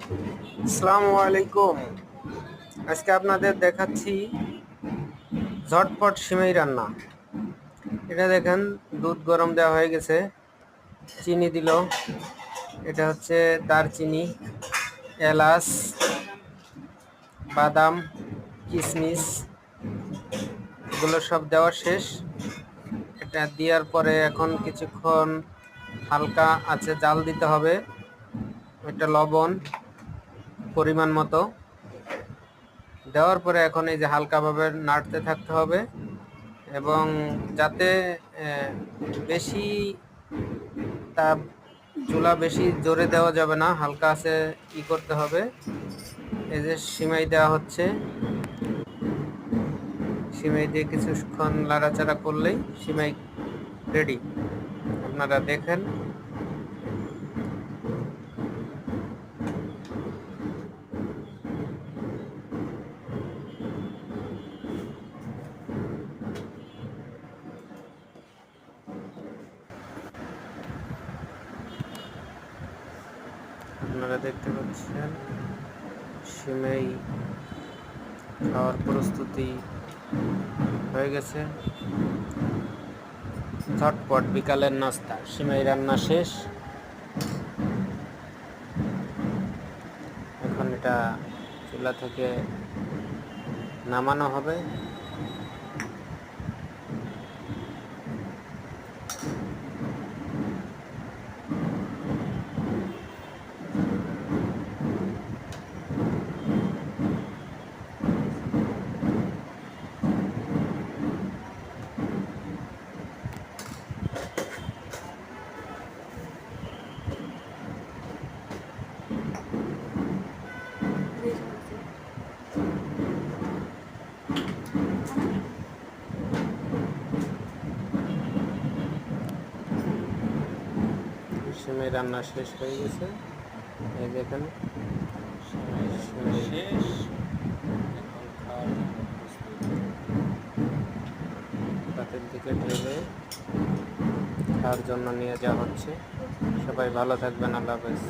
আসসালামু আলাইকুম। আজকে আপনাদের দেখাচ্ছি ঝটপট সিমাই রান্না। এটা দেখেন, দুধ গরম দেওয়া হয়ে গেছে, চিনি দিল। এটা হচ্ছে দারচিনি, এলাচ, বাদাম, কিশমিশ, এগুলো সব দেওয়া শেষ। এটা দেওয়ার পরে এখন কিছুক্ষণ হালকা আছে জাল দিতে হবে। এটা লবণ পরিমাণ মতো দেওয়ার পরে এখন এই যে হালকাভাবে নাড়তে থাকতে হবে, এবং যাতে বেশি তাপ, চুলা বেশি জোরে দেওয়া যাবে না, হালকা আছে করতে হবে। এই যে সিমাই দেওয়া হচ্ছে, সিমাই দিয়ে কিছুক্ষণ লাড়াচাড়া করলেই সিমাই রেডি। আপনারা দেখেন। আপনারা দেখতে পাচ্ছেন সিমাই খাওয়ার প্রস্তুতি হয়ে গেছে। ঝটপট বিকালের নাস্তা, সিমাই রান্না শেষ। এখন এটা চুলা থেকে নামানো হবে। সিমাই রান্না শেষ হয়ে গেছে। এই দেখেন, সিমাই শেষ। এখন খাওয়ার পাতের দিকে ঢেলে খাওয়ার জন্য নিয়ে যাওয়া হচ্ছে। সবাই ভালো থাকবেন। আল্লাহ হাফেজ।